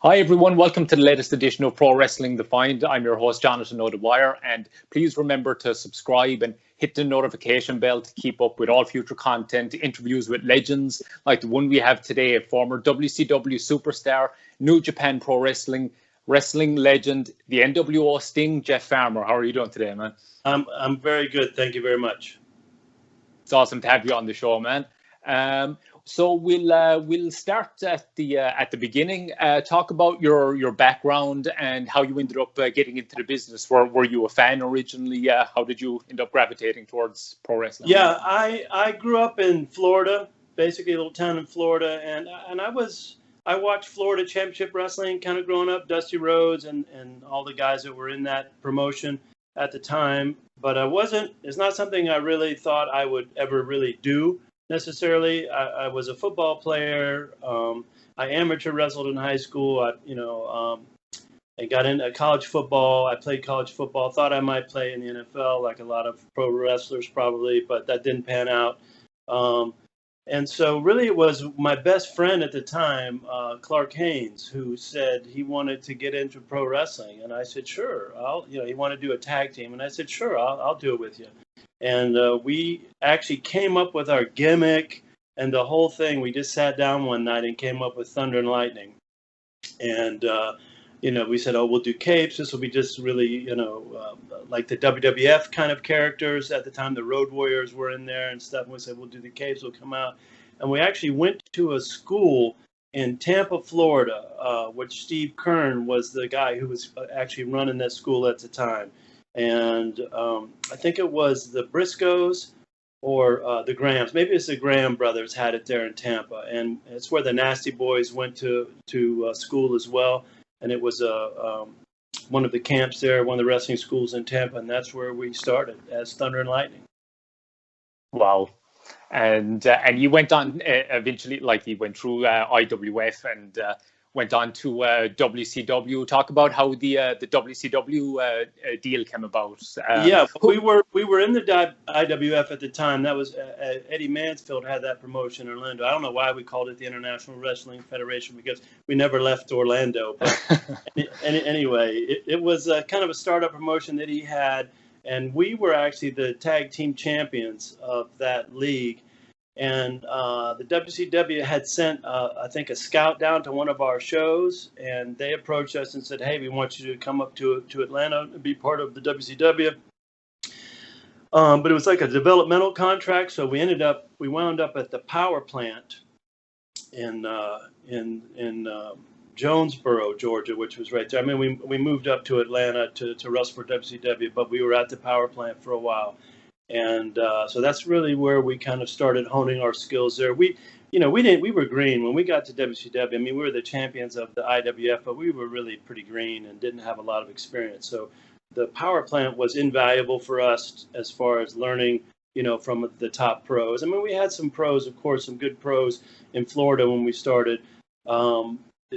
Hi everyone, welcome to the latest edition of Pro Wrestling Defined. I'm your host Jonathan O'Dwyer, and please remember to subscribe and hit the notification bell to keep up with all future content, interviews with legends like the one we have today, a former WCW superstar, New Japan Pro Wrestling legend, the NWO Sting, Jeff Farmer. How are you doing today, man? I'm very good, thank you very much. It's awesome to have you on the show, man. So we'll start at the beginning. Talk about your background and how you ended up getting into the business. Were you a fan originally? How did you end up gravitating towards pro wrestling? Yeah, I grew up in Florida, basically a little town in Florida, and I watched Florida Championship Wrestling kind of growing up, Dusty Rhodes and all the guys that were in that promotion at the time. But it's not something I really thought I would ever really do. Necessarily, I was a football player. I amateur wrestled in high school. I got into college football. I played college football. Thought I might play in the NFL, like a lot of pro wrestlers probably, but that didn't pan out. And so, really, it was my best friend at the time, Clark Haynes, who said he wanted to get into pro wrestling, and I said, "Sure." He wanted to do a tag team, and I said, "Sure, I'll do it with you." And we actually came up with our gimmick and the whole thing. We just sat down one night and came up with Thunder and Lightning. And, we said, we'll do capes. This will be just really, like the WWF kind of characters. At the time, the Road Warriors were in there and stuff. And we said, we'll do the capes. We'll come out. And we actually went to a school in Tampa, Florida, which Steve Kern was the guy who was actually running that school at the time. And I think it was the Briscoes or the Grahams. Maybe it's the Graham brothers had it there in Tampa. And it's where the Nasty Boys went to school as well. And it was one of the camps there, one of the wrestling schools in Tampa. And that's where we started as Thunder and Lightning. Wow. And you went on eventually, like you went through IWF and went on to WCW. Talk about how the WCW deal came about. We were in the IWF at the time. That was Eddie Mansfield had that promotion in Orlando. I don't know why we called it the International Wrestling Federation because we never left Orlando. But anyway, it was kind of a startup promotion that he had, and we were actually the tag team champions of that league. And the WCW had sent, I think, a scout down to one of our shows, and they approached us and said, "Hey, we want you to come up to Atlanta and be part of the WCW." But it was like a developmental contract, so we wound up at the power plant in Jonesboro, Georgia, which was right there. I mean, we moved up to Atlanta to wrestle for WCW, but we were at the power plant for a while. And so that's really where we kind of started honing our skills there. We were green when we got to WCW. I mean, we were the champions of the IWF, but we were really pretty green and didn't have a lot of experience. So the power plant was invaluable for us as far as learning, from the top pros. I mean, we had some pros, of course, some good pros in Florida when we started.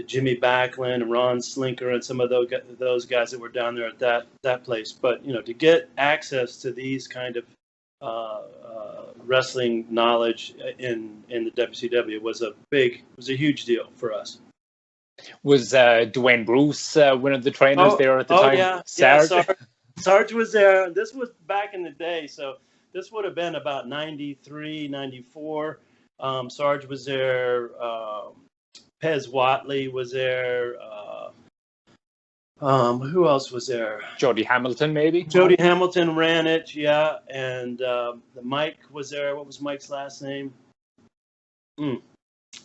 Jimmy Backlund and Ron Slinker and some of those guys that were down there at that place. But, to get access to these kind of wrestling knowledge in the WCW was a huge deal for us. Was Dwayne Bruce one of the trainers there at the time? Yeah, Sarge was there. This was back in the day, so this would have been about 93, 94. Sarge was there. Pez Watley was there. Who else was there? Jody Hamilton, maybe? Jody Hamilton ran it, yeah. And the Mike was there. What was Mike's last name?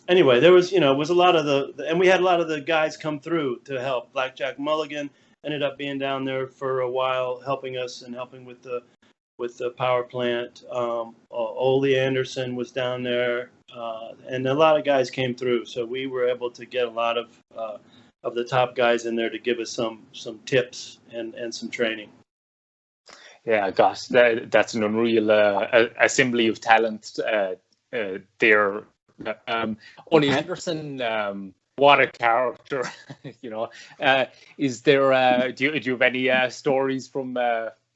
Anyway, there was, was a lot of and we had a lot of the guys come through to help. Blackjack Mulligan ended up being down there for a while, helping us and helping with the power plant. Ole Anderson was down there, and a lot of guys came through. So we were able to get a lot of the top guys in there to give us some tips and some training. Yeah, gosh, that's an unreal assembly of talent there. Ole Anderson, what a character! Is there? Do you have any stories from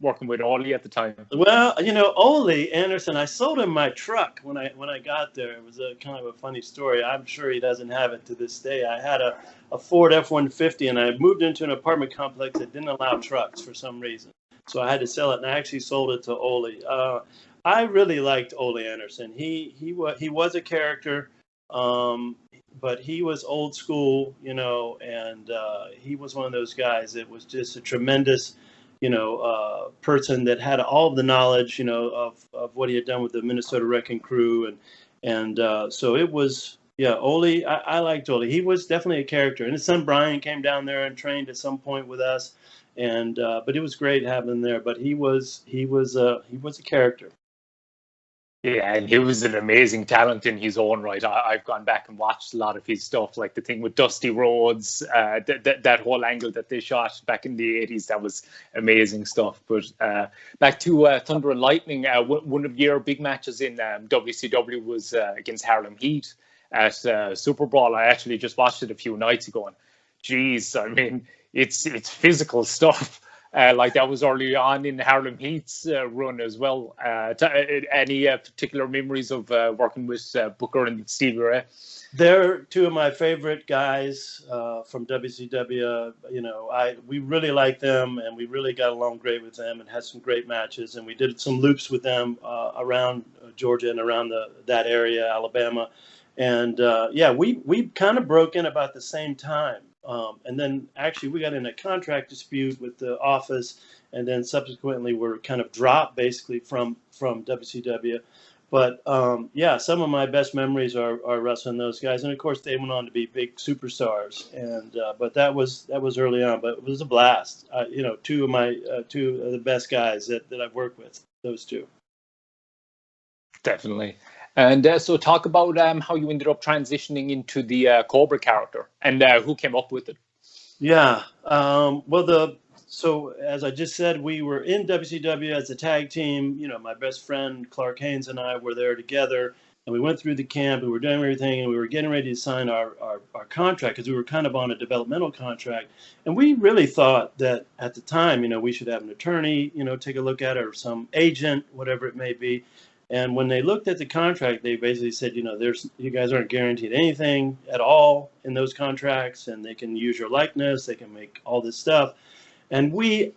working with Ollie at the time? Well, Ole Anderson, I sold him my truck when I got there. It was a kind of a funny story. I'm sure he doesn't have it to this day. I had a Ford F-150, and I moved into an apartment complex that didn't allow trucks for some reason. So I had to sell it, and I actually sold it to Ole. I really liked Ole Anderson. He was a character, but he was old school, and he was one of those guys that was just a tremendous person that had all of the knowledge, of what he had done with the Minnesota Wrecking Crew. And so it was, Ole, I liked Ole. He was definitely a character. And his son Brian came down there and trained at some point with us. And but it was great having him there. But he was a character. Yeah, and he was an amazing talent in his own right. I've gone back and watched a lot of his stuff, like the thing with Dusty Rhodes, that whole angle that they shot back in the 80s. That was amazing stuff. But back to Thunder and Lightning, one of your big matches in WCW was against Harlem Heat at Super Brawl. I actually just watched it a few nights ago, and geez, I mean, it's physical stuff. Like that was early on in Harlem Heat's run as well. Any particular memories of working with Booker and Stevie Ray? They're two of my favorite guys from WCW. We really like them, and we really got along great with them, and had some great matches. And we did some loops with them around Georgia and around that area, Alabama. And we kind of broke in about the same time. And then actually we got in a contract dispute with the office, and then subsequently were kind of dropped basically from WCW. But some of my best memories are wrestling those guys, and of course they went on to be big superstars. And but that was early on, but it was a blast. Two of the best guys that I've worked with, those two. Definitely. And so talk about how you ended up transitioning into the Cobra character, and who came up with it. Yeah. So as I just said, we were in WCW as a tag team. My best friend Clark Haynes and I were there together, and we went through the camp, and we were doing everything, and we were getting ready to sign our contract, because we were kind of on a developmental contract. And we really thought that at the time, we should have an attorney, take a look at it, or some agent, whatever it may be. And when they looked at the contract, they basically said, you guys aren't guaranteed anything at all in those contracts, and they can use your likeness, they can make all this stuff. And we,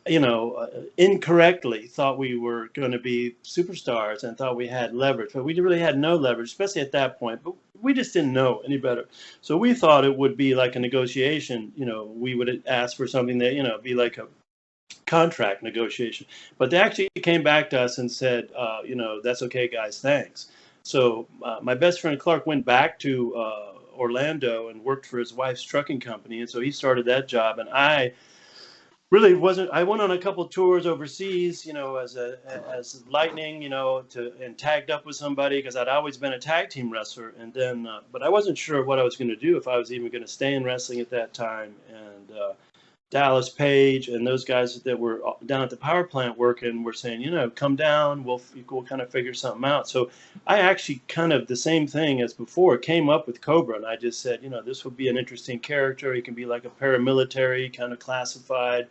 incorrectly thought we were going to be superstars and thought we had leverage, but we really had no leverage, especially at that point. But we just didn't know any better. So we thought it would be like a negotiation. We would ask for something that, be like a contract negotiation. But they actually came back to us and said, that's okay, guys, thanks. So my best friend Clark went back to Orlando and worked for his wife's trucking company. And so he started that job. And I really wasn't. I went on a couple tours overseas, as Lightning, and tagged up with somebody, because I'd always been a tag team wrestler. And then, but I wasn't sure what I was going to do, if I was even going to stay in wrestling at that time. And Dallas Page and those guys that were down at the power plant working were saying, come down, we'll kind of figure something out. So I actually kind of the same thing as before, came up with Cobra, and I just said, this would be an interesting character. He can be like a paramilitary, kind of classified.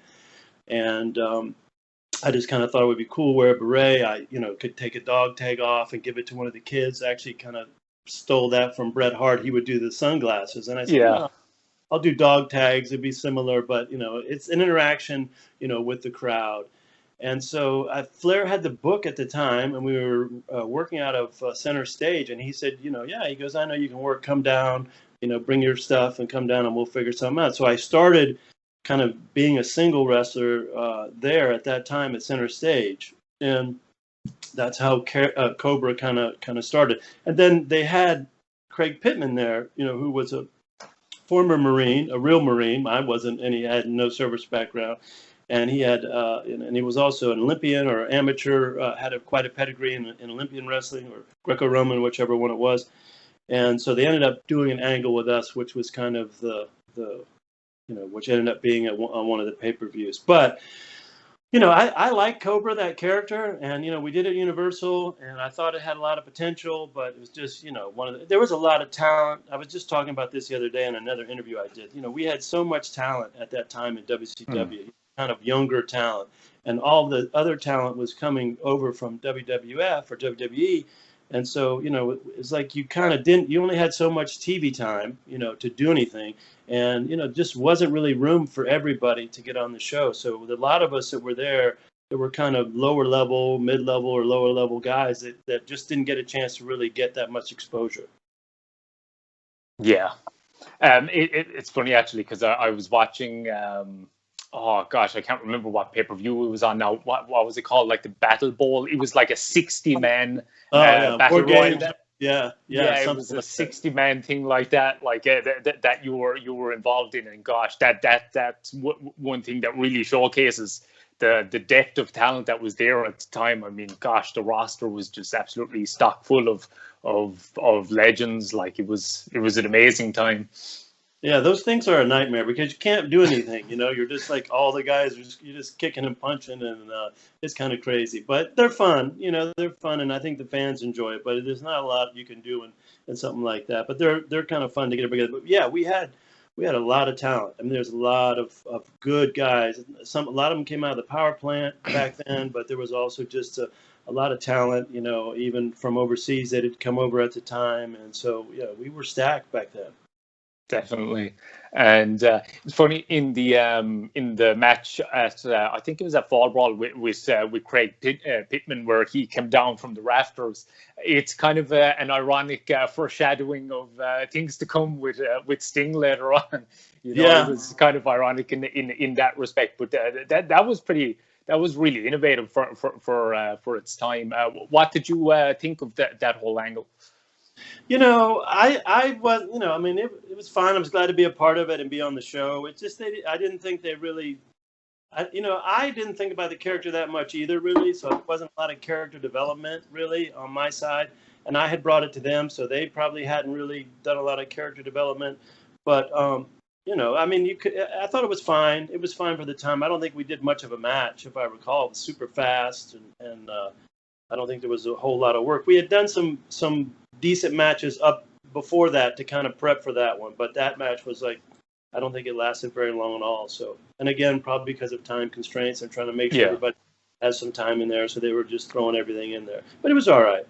And I just kind of thought it would be cool, wear a beret. I, could take a dog tag off and give it to one of the kids. I actually kind of stole that from Bret Hart. He would do the sunglasses. And I said, yeah. I'll do dog tags. It'd be similar, but it's an interaction, with the crowd. And so Flair had the book at the time, and we were working out of Center Stage. And he said, he goes, I know you can work. Come down, bring your stuff and come down, and we'll figure something out. So I started kind of being a single wrestler there at that time at Center Stage, and that's how Cobra kind of started. And then they had Craig Pittman there, who was a former Marine, a real Marine. I wasn't, and he had no service background. And he had, and he was also an Olympian or amateur, had quite a pedigree in Olympian wrestling or Greco-Roman, whichever one it was. And so they ended up doing an angle with us, which was kind of the which ended up being on one of the pay-per-views. But, I like Cobra, that character, and, we did it at Universal, and I thought it had a lot of potential, but it was just, there was a lot of talent. I was just talking about this the other day in another interview I did. We had so much talent at that time in WCW. kind of younger talent, and all the other talent was coming over from WWF or WWE. And so, it's like you kind of you only had so much TV time, to do anything. And, just wasn't really room for everybody to get on the show. So a lot of us that were there, that were kind of lower level, mid-level, or lower level guys that just didn't get a chance to really get that much exposure. Yeah. It's funny, actually, because I was watching, oh gosh, I can't remember what pay-per-view it was on now. What was it called? Like the Battle Bowl. It was like a 60-man battle royal. Yeah. It was a 60-man thing like that, like that you were involved in, and gosh, that's one thing that really showcases the depth of talent that was there at the time. I mean, gosh, the roster was just absolutely stock full of legends. Like it was an amazing time. Yeah, those things are a nightmare because you can't do anything. You're just like all the guys. You're just kicking and punching, and it's kind of crazy. But they're fun. They're fun, and I think the fans enjoy it. But there's not a lot you can do in something like that. But they're kind of fun to get together. But yeah, we had a lot of talent. I mean, there's a lot of good guys. A lot of them came out of the power plant back then, but there was also just a lot of talent. Even from overseas that had come over at the time, and so yeah, we were stacked back then. Definitely. And it's funny, in the match at I think it was at Fall Brawl with Craig Pittman, where he came down from the rafters. It's kind of an ironic foreshadowing of things to come with Sting later on. It was kind of ironic in that respect. But that was really innovative for its time. What did you think of that whole angle? I was, I mean, it was fine. I was glad to be a part of it and be on the show. It's just I didn't think they really, I didn't think about the character that much either, really. So it wasn't a lot of character development, really, on my side. And I had brought it to them, so they probably hadn't really done a lot of character development. But, I mean, I thought it was fine. It was fine for the time. I don't think we did much of a match, if I recall. It was super fast, and I don't think there was a whole lot of work. We had done some decent matches up before that to kind of prep for that one, but that match was like, I don't think it lasted very long at all. So, and again, probably because of time constraints and trying to make sure everybody has some time in there, so they were just throwing everything in there. But it was all right.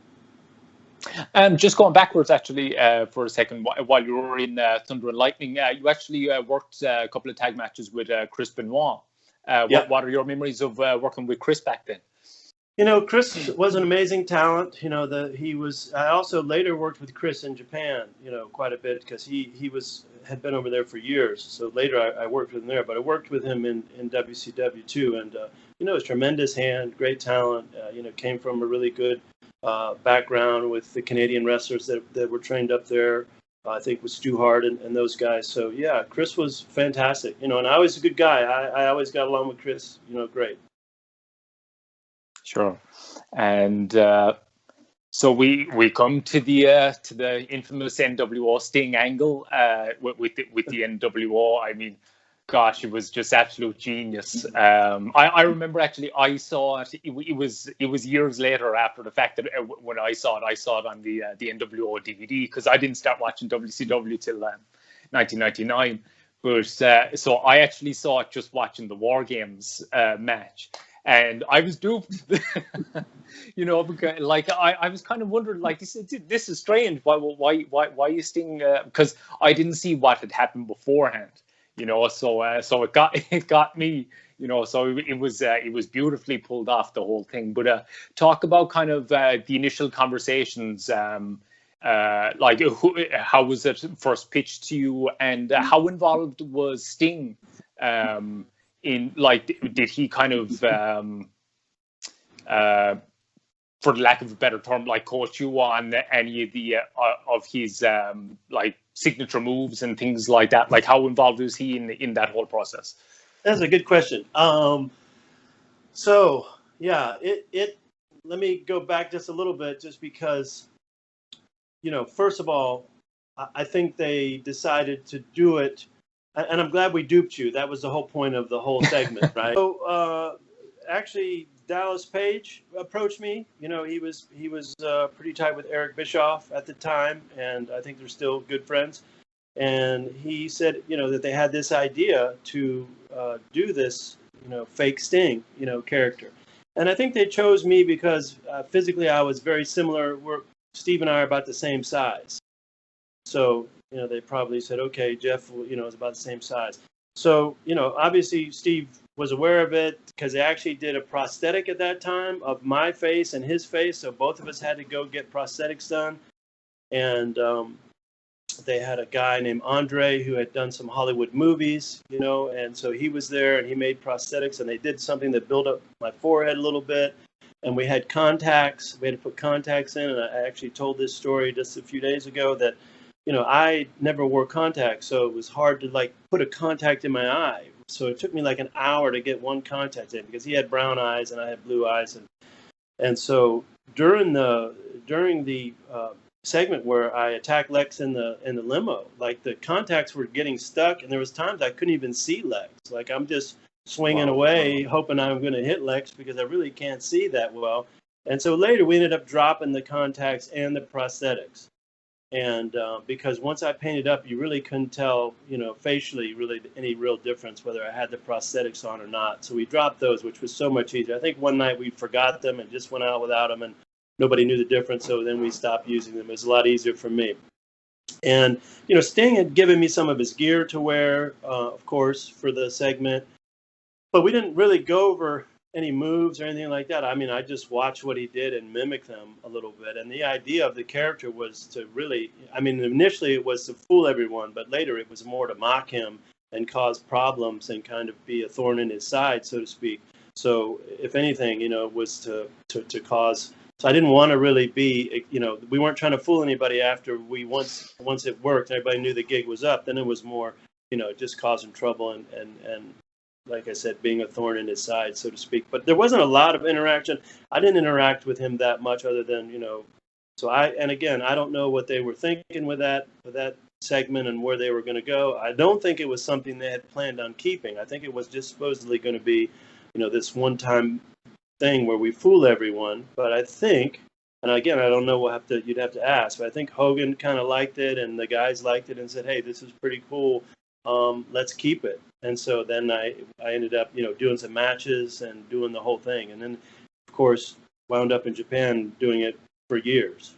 Just going backwards, actually, for a second, while you were in Thunder and Lightning, you actually worked a couple of tag matches with Chris Benoit. What are your memories of working with Chris back then? Chris was an amazing talent. I also later worked with Chris in Japan, quite a bit, because he had been over there for years. So later I worked with him there, but I worked with him in WCW too. And, his tremendous hand, great talent, came from a really good background with the Canadian wrestlers that were trained up there. I think with Stu Hart and those guys. So yeah, Chris was fantastic, and I was a good guy. I always got along with Chris, great. Sure. And so we come to the infamous NWO Sting angle with the NWO. I mean, gosh, it was just absolute genius. I remember, actually, I saw it. It was years later after the fact that when I saw it on the NWO DVD, because I didn't start watching WCW till 1999. But so I actually saw it just watching the War Games match. And I was duped, because like I was kind of wondering, like, this is strange. Why is Sting? Because I didn't see what had happened beforehand, So it got me, So it was beautifully pulled off, the whole thing. But talk about kind of the initial conversations. Like how was it first pitched to you, and how involved was Sting? Did he kind of, for the lack of a better term, like coach you on any of the of his like signature moves and things like that? Like, how involved was he in that whole process? That's a good question. So yeah, let me go back just a little bit, just because, first of all, I think they decided to do it. And I'm glad we duped you. That was the whole point of the whole segment, right? So actually, Dallas Page approached me. He was pretty tight with Eric Bischoff at the time, and I think they're still good friends. And he said, that they had this idea to do this, fake Sting, character. And I think they chose me because physically I was very similar. Steve and I are about the same size. So, they probably said, okay, Jeff, is about the same size. So, obviously Steve was aware of it because they actually did a prosthetic at that time of my face and his face. So both of us had to go get prosthetics done. And they had a guy named Andre who had done some Hollywood movies, and so he was there and he made prosthetics, and they did something that built up my forehead a little bit. And we had contacts. We had to put contacts in. And I actually told this story just a few days ago that, I never wore contacts. So it was hard to put a contact in my eye. So it took me like an hour to get one contact in because he had brown eyes and I had blue eyes. And so during the segment where I attacked Lex in the limo, the contacts were getting stuck, and there was times I couldn't even see Lex. I'm just swinging away, hoping I'm going to hit Lex because I really can't see that well. And so later we ended up dropping the contacts and the prosthetics. And because once I painted up, you really couldn't tell, facially really any real difference whether I had the prosthetics on or not. So we dropped those, which was so much easier. I think one night we forgot them and just went out without them, and nobody knew the difference. So then we stopped using them. It was a lot easier for me. And, Sting had given me some of his gear to wear, of course, for the segment. But we didn't really go over any moves or anything like that. I mean, I just watched what he did and mimic them a little bit. And the idea of the character was to really, initially it was to fool everyone, but later it was more to mock him and cause problems and kind of be a thorn in his side, so to speak. So if anything, it was to cause. So I didn't want to really be, we weren't trying to fool anybody after once it worked, everybody knew the gig was up. Then it was more, just causing trouble and like I said, being a thorn in his side, so to speak. But there wasn't a lot of interaction. I didn't interact with him that much other than, so and again, I don't know what they were thinking with that segment and where they were going to go. I don't think it was something they had planned on keeping. I think it was just supposedly going to be, this one-time thing where we fool everyone. But I think, and again, I don't know, you'd have to ask, but I think Hogan kind of liked it and the guys liked it and said, hey, this is pretty cool. Let's keep it. And so then I ended up, doing some matches and doing the whole thing. And then, of course, wound up in Japan doing it for years.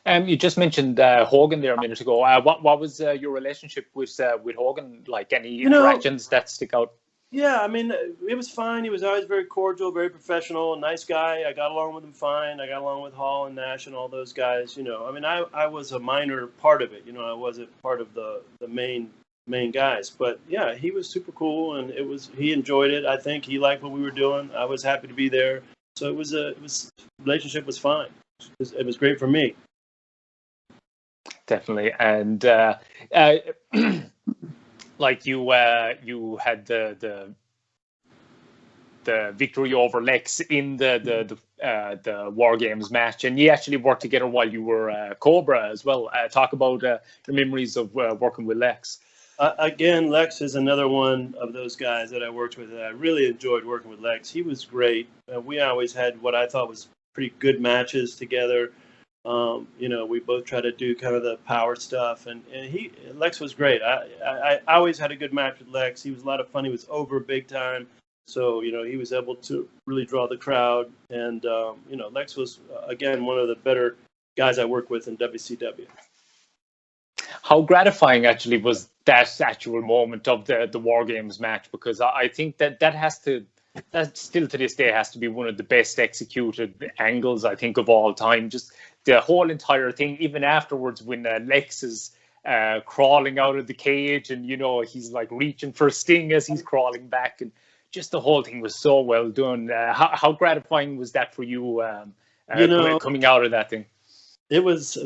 You just mentioned Hogan there a minute ago. What was your relationship with Hogan? Like any interactions that stick out? Yeah, it was fine. He was always very cordial, very professional, nice guy. I got along with him fine. I got along with Hall and Nash and all those guys. I was a minor part of it. I wasn't part of the main guys. But yeah, he was super cool, and he enjoyed it. I think he liked what we were doing. I was happy to be there. So relationship was fine. It was great for me. Definitely, and like you had the victory over Lex in the War Games match, and you actually worked together while you were Cobra as well. Talk about the memories of working with Lex. Again, Lex is another one of those guys that I worked with. I really enjoyed working with Lex. He was great. We always had what I thought was pretty good matches together. We both try to do kind of the power stuff, and Lex was great. I always had a good match with Lex. He was a lot of fun. He was over big time, so he was able to really draw the crowd. And Lex was again one of the better guys I worked with in WCW. How gratifying actually was that actual moment of the War Games match? Because I think that still to this day has to be one of the best executed angles, I think, of all time. Just the whole entire thing, even afterwards when Lex is crawling out of the cage and, he's like reaching for Sting as he's crawling back, and just the whole thing was so well done. How gratifying was that for you, coming out of that thing? It was,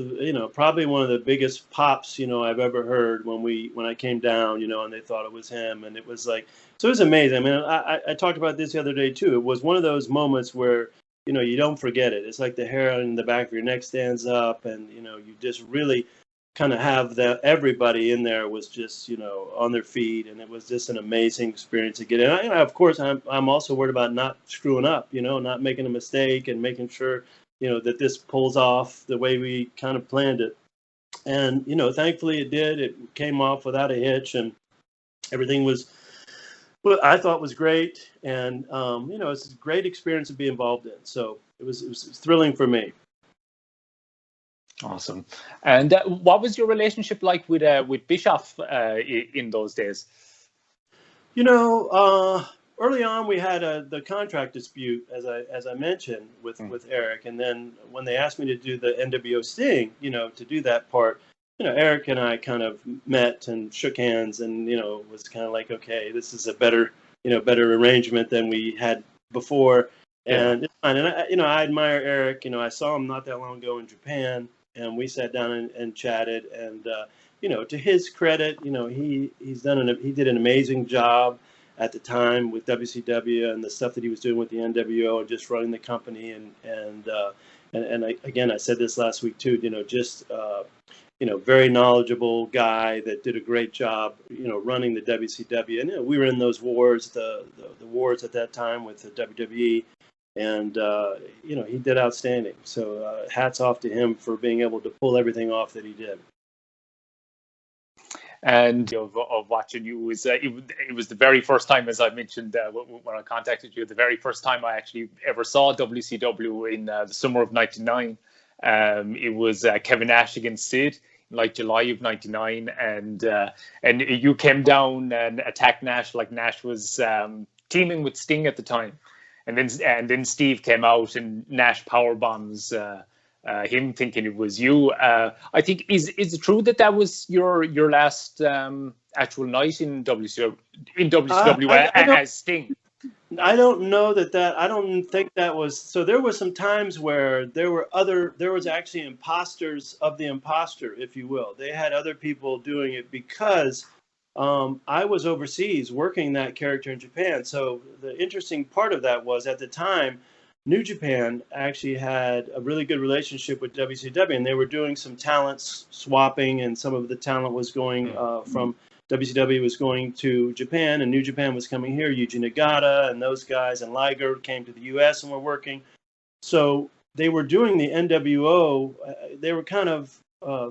probably one of the biggest pops, I've ever heard when I came down, and they thought it was him. And it was like, so it was amazing. I talked about this the other day too. It was one of those moments where, you don't forget it. It's like the hair on the back of your neck stands up, and, you just really kind of have everybody in there was just, on their feet. And it was just an amazing experience to get in. Of course, I'm also worried about not screwing up, not making a mistake and making sure, that this pulls off the way we kind of planned it. And, thankfully it did. It came off without a hitch, and everything was Well, I thought was great, and it's a great experience to be involved in. So it was thrilling for me. Awesome. And what was your relationship like with Bischoff in those days? Early on we had the contract dispute, as I mentioned with Eric, and then when they asked me to do the NWO Sting, to do that part, Eric and I kind of met and shook hands, and was kind of like, okay, this is a better arrangement than we had before, and it's fine. And I admire Eric. I saw him not that long ago in Japan, and we sat down and chatted, and to his credit, he did an amazing job at the time with WCW and the stuff that he was doing with the NWO and just running the company, and I said this last week too, very knowledgeable guy that did a great job, running the WCW. And we were in those wars, the wars at that time with the WWE, and he did outstanding. So hats off to him for being able to pull everything off that he did. And of watching you was it was the very first time, as I mentioned when I contacted you, the very first time I actually ever saw WCW in the summer of '99. It was Kevin Nash against Sid in like July of '99, and you came down and attacked Nash like Nash was teaming with Sting at the time, and then Steve came out and Nash power bombs him, thinking it was you. I think is it true that was your last actual night in WCW as Sting? I don't know that I don't think that was. So there were some times where there was actually imposters of the imposter, if you will. They had other people doing it because I was overseas working that character in Japan. So the interesting part of that was, at the time, New Japan actually had a really good relationship with WCW, and they were doing some talent swapping, and some of the talent was going from WCW was going to Japan, and New Japan was coming here. Yuji Nagata and those guys and Liger came to the U.S. and were working. So they were doing the NWO. They were kind of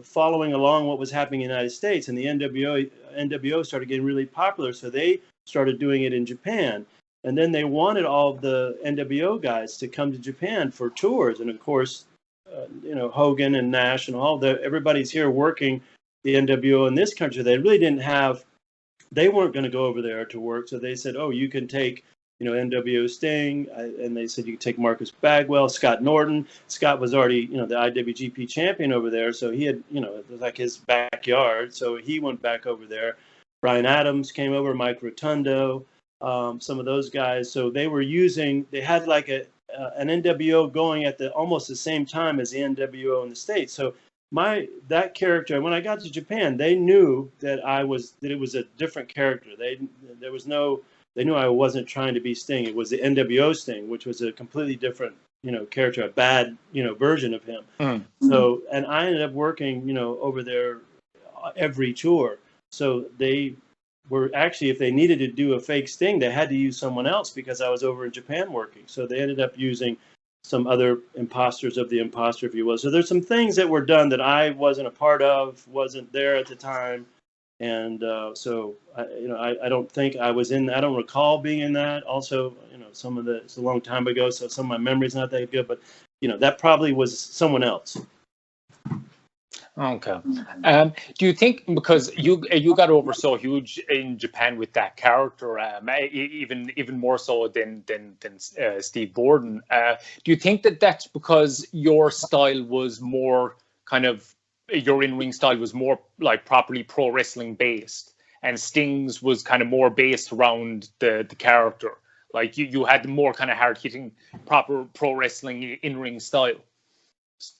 following along what was happening in the United States, and the NWO started getting really popular. So they started doing it in Japan. And then they wanted all of the NWO guys to come to Japan for tours. And of course, Hogan and Nash and everybody's here working the NWO in this country. They really they weren't going to go over there to work. So they said, oh, you can take, NWO Sting. And they said you could take Marcus Bagwell, Scott Norton. Scott was already, the IWGP champion over there. So he had, it was like his backyard. So he went back over there. Brian Adams came over, Mike Rotundo. Some of those guys. So they had like an NWO going at almost the same time as the NWO in the States. So that character, when I got to Japan, they knew that it was a different character. They knew I wasn't trying to be Sting. It was the NWO Sting, which was a completely different, character, a bad, version of him. Mm-hmm. So, and I ended up working, over there every tour. So they were actually, if they needed to do a fake Sting, they had to use someone else because I was over in Japan working. So they ended up using some other imposters of the imposter, if you will. So there's some things that were done that I wasn't a part of, wasn't there at the time. And so, I don't think I was in, I don't recall being in that. Also, it's a long time ago, so some of my memory's not that good, but, that probably was someone else. Okay. Do you think, because you got over so huge in Japan with that character, even more so than Steve Borden, do you think that's because your style was more kind of, your in-ring style was more like properly pro wrestling based, and Sting's was kind of more based around the character? Like you had the more kind of hard-hitting, proper pro wrestling in-ring style?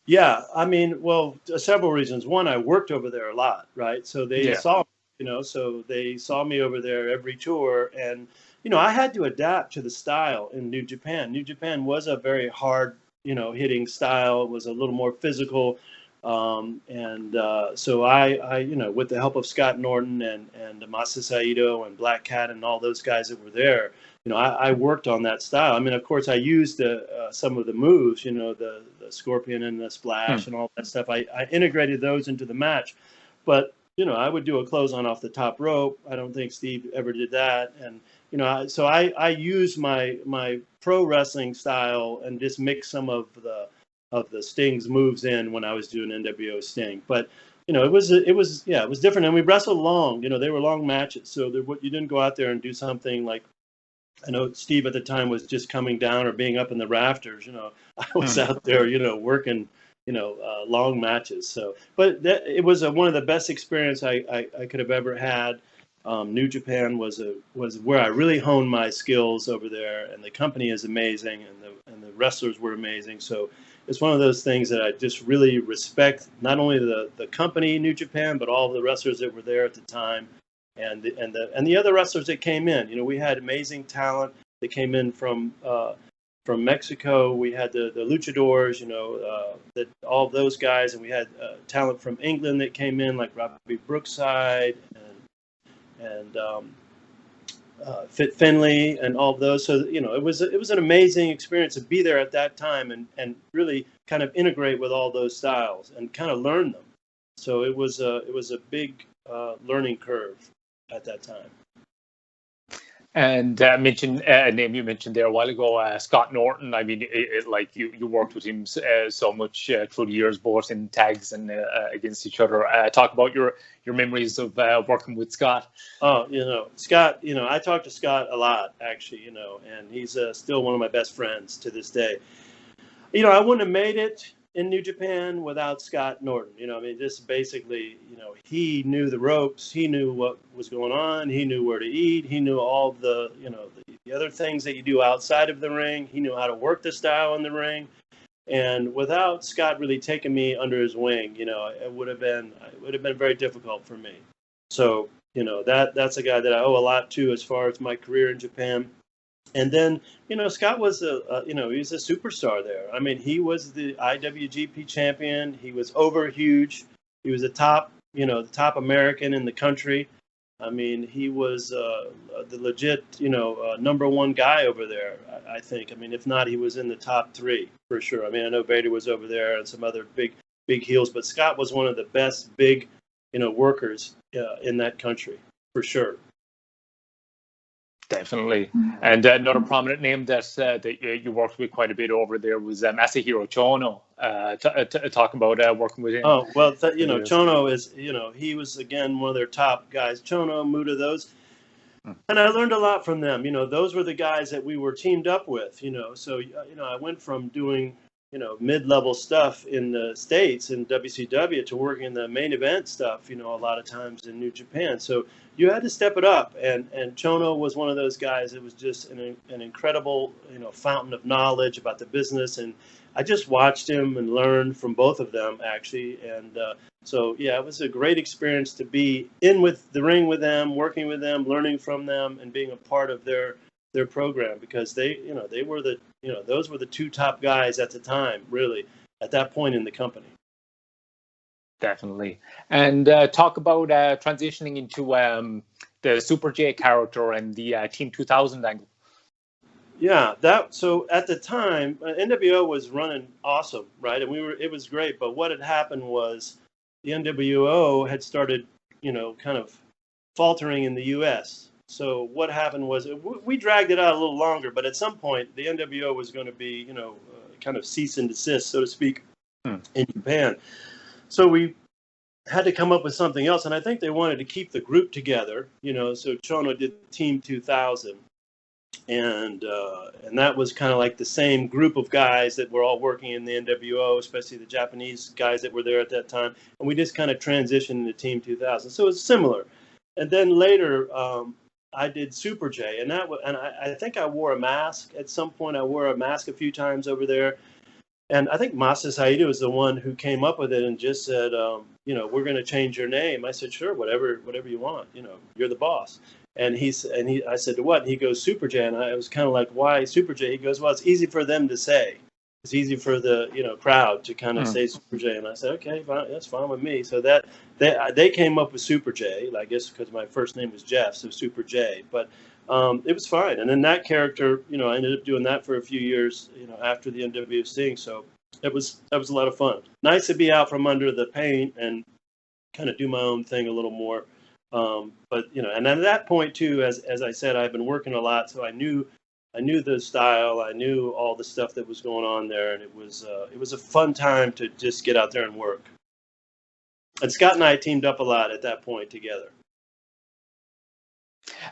Yeah, I mean, well, several reasons. One, I worked over there a lot, right? So they saw me, so they saw me over there every tour. And, I had to adapt to the style in New Japan. New Japan was a very hard, hitting style. It was a little more physical. So I, with the help of Scott Norton and Masa Saito and Black Cat and all those guys that were there, I worked on that style. I mean, of course, I used some of the moves, the Scorpion and the Splash and all that stuff. I integrated those into the match. But I would do a clothesline off the top rope. I don't think Steve ever did that. And, so I use my pro wrestling style and just mix some of the Sting's moves in when I was doing NWO Sting. But, it was different. And we wrestled long, they were long matches. So you didn't go out there and do something like, I know Steve at the time was just coming down or being up in the rafters. I was out there, working, long matches. So, but it was one of the best experience I could have ever had. New Japan was where I really honed my skills over there, and the company is amazing, and the wrestlers were amazing. So it's one of those things that I just really respect, not only the company New Japan, but all the wrestlers that were there at the time. And the other wrestlers that came in, we had amazing talent that came in from Mexico. We had the luchadors, that all of those guys, and we had talent from England that came in, like Robbie Brookside and Fit Finley and all of those. So it was an amazing experience to be there at that time and really kind of integrate with all those styles and kind of learn them. So it was a big learning curve at that time. And mentioned a name you mentioned there a while ago, Scott Norton. I mean, like you worked with him so much through the years, both in tags and against each other. Talk about your memories of working with Scott. Oh, Scott. I talk to Scott a lot, actually. And he's still one of my best friends to this day. I wouldn't have made it in New Japan without Scott Norton. Just basically, he knew the ropes. He knew what was going on. He knew where to eat. He knew all the other things that you do outside of the ring. He knew how to work the style in the ring. And without Scott really taking me under his wing, it would have been very difficult for me. So, that's a guy that I owe a lot to as far as my career in Japan. And then, Scott was he was a superstar there. I mean, he was the IWGP champion. He was over huge. He was the top American in the country. I mean, he was the legit, number one guy over there, I think. I mean, if not, he was in the top three for sure. I mean, I know Vader was over there and some other big heels, but Scott was one of the best big, workers in that country for sure. Definitely. And another prominent name that you worked with quite a bit over there was Massahiro Chono. Talk about working with him. Oh, well, Chono is, he was, again, one of their top guys. Chono, Muda, those. And I learned a lot from them. Those were the guys that we were teamed up with, So, I went from doing, mid-level stuff in the States in WCW to working in the main event stuff, a lot of times in New Japan. So you had to step it up. And Chono was one of those guys that was just an incredible, fountain of knowledge about the business. And I just watched him and learned from both of them, actually. And so, yeah, it was a great experience to be in with the ring with them, working with them, learning from them, and being a part of their program, because they were those were the two top guys at the time, really, at that point in the company. Definitely. And talk about transitioning into the Super J character and the Team 2000 angle. Yeah, so at the time, NWO was running awesome, right? And it was great. But what had happened was the NWO had started, kind of faltering in the U.S. So what happened was we dragged it out a little longer, but at some point the NWO was going to be, kind of cease and desist, so to speak, in Japan. So we had to come up with something else, and I think they wanted to keep the group together, So Chono did Team 2000, and that was kind of like the same group of guys that were all working in the NWO, especially the Japanese guys that were there at that time, and we just kind of transitioned into Team 2000. So it's similar. And then later, I did Super J, and I think I wore a mask at some point. I wore a mask a few times over there, and I think Masa Saito is the one who came up with it and just said, we're going to change your name. I said, sure, whatever you want. You're the boss. And I said, what? And he goes, Super J, and I was kind of like, why Super J? He goes, well, it's easy for them to say. It's easy for the crowd to kind of say Super J, and I said, okay, fine, that's fine with me. So that they came up with Super J, I guess because my first name was Jeff, so Super J. But it was fine. And then that character, I ended up doing that for a few years, after the NWO Sting. So that was a lot of fun. Nice to be out from under the paint and kind of do my own thing a little more. But and at that point too, as I said, I've been working a lot, so I knew the style, I knew all the stuff that was going on there, and it was a fun time to just get out there and work. And Scott and I teamed up a lot at that point together.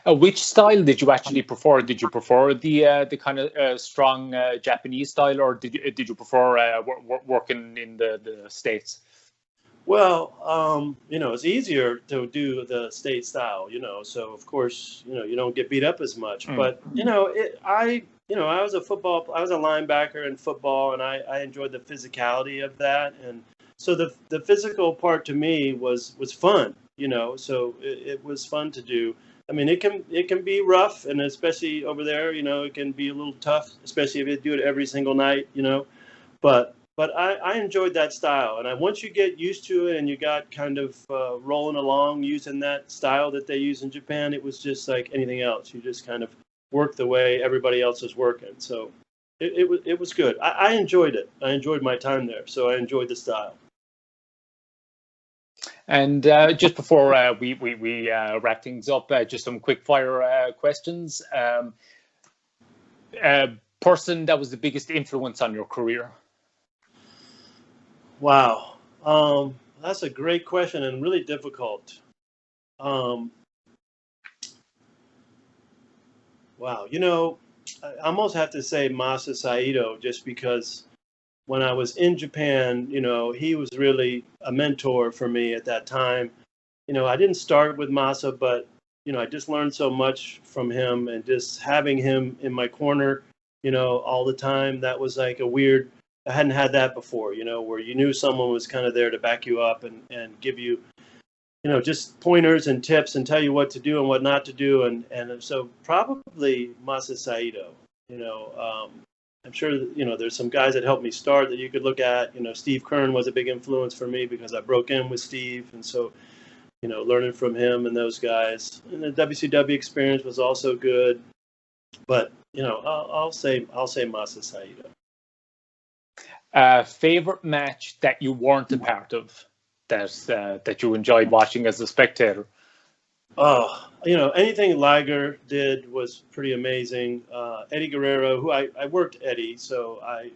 Which style did you actually prefer? Did you prefer the kind of strong Japanese style, or did you prefer working in the States? Well, it's easier to do the state style, so of course, you don't get beat up as much. But, I was I was a linebacker in football, and I enjoyed the physicality of that. And so the physical part to me was fun, so it was fun to do. I mean, it can be rough, and especially over there, it can be a little tough, especially if you do it every single night, But I enjoyed that style, and once you get used to it and you got kind of rolling along using that style that they use in Japan, it was just like anything else. You just kind of work the way everybody else is working. So it was good. I enjoyed it. I enjoyed my time there, so I enjoyed the style. And just before we wrap things up, just some quick fire questions. Person that was the biggest influence on your career? Wow. That's a great question and really difficult. Wow. I almost have to say Masa Saito, just because when I was in Japan, he was really a mentor for me at that time. I didn't start with Masa, but, I just learned so much from him, and just having him in my corner, all the time, that was like I hadn't had that before, where you knew someone was kind of there to back you up and give you, just pointers and tips and tell you what to do and what not to do. And so probably Masa Saito, I'm sure that, there's some guys that helped me start that you could look at. Steve Kern was a big influence for me because I broke in with Steve. And so, learning from him and those guys. And the WCW experience was also good. But, I'll say Masa Saito. Favorite match that you weren't a part of, that you enjoyed watching as a spectator? Oh, anything Liger did was pretty amazing. Eddie Guerrero, who I worked Eddie, so I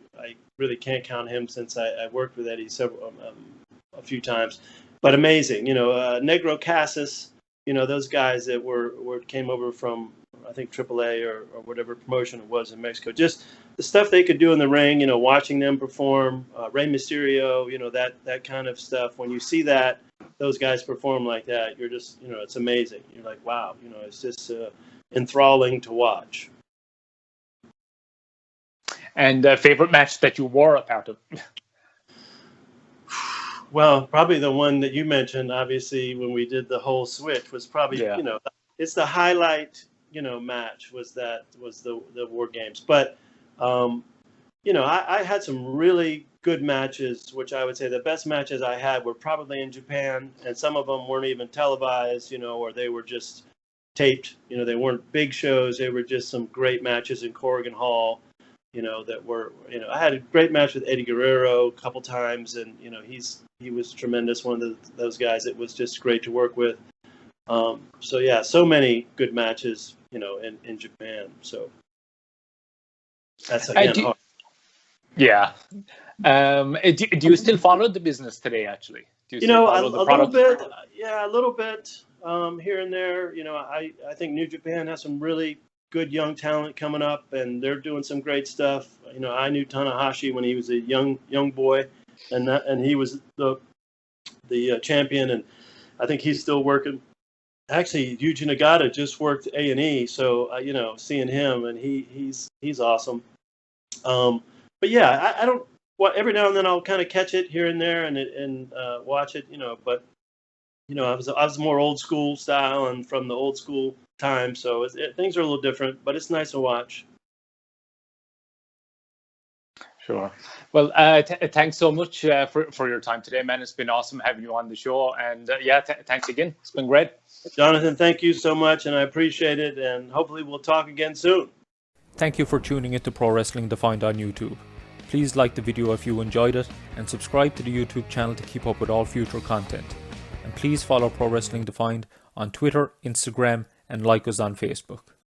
really can't count him since I worked with Eddie a few times, but amazing. Negro Casas, those guys that came over from, I think, AAA or whatever promotion it was in Mexico. Just the stuff they could do in the ring, watching them perform, Rey Mysterio, that kind of stuff. When you see those guys perform like that, you're just, it's amazing. You're like, wow, it's just enthralling to watch. And favorite match that you were a part of? Well, probably the one that you mentioned, obviously, when we did the whole switch was probably, it's the highlight, match was the War Games. But, I had some really good matches, which I would say the best matches I had were probably in Japan, and some of them weren't even televised, or they were just taped. They weren't big shows. They were just some great matches in Corrigan Hall, that were, I had a great match with Eddie Guerrero a couple times, and, he was tremendous. One of those guys. It was just great to work with. So yeah, so many good matches, in Japan. So that's again hard. Yeah. Do you still follow the business today? Actually, do you a little bit. Yeah, a little bit here and there. I think New Japan has some really good young talent coming up, and they're doing some great stuff. I knew Tanahashi when he was a young boy, and he was the champion, and I think he's still working. Actually, Yuji Nagata just worked A&E, so seeing him, and he's awesome. But yeah, I don't. Well, every now and then I'll kind of catch it here and there and watch it, But I was more old school style and from the old school time, so things are a little different. But it's nice to watch. Sure. Well, thanks so much for your time today, man. It's been awesome having you on the show, and thanks again. It's been great. Jonathan, thank you so much, and I appreciate it, and hopefully we'll talk again soon. Thank you for tuning into Pro Wrestling Defined on YouTube. Please like the video if you enjoyed it, and subscribe to the YouTube channel to keep up with all future content. and please follow Pro Wrestling Defined on Twitter, Instagram, and like us on Facebook.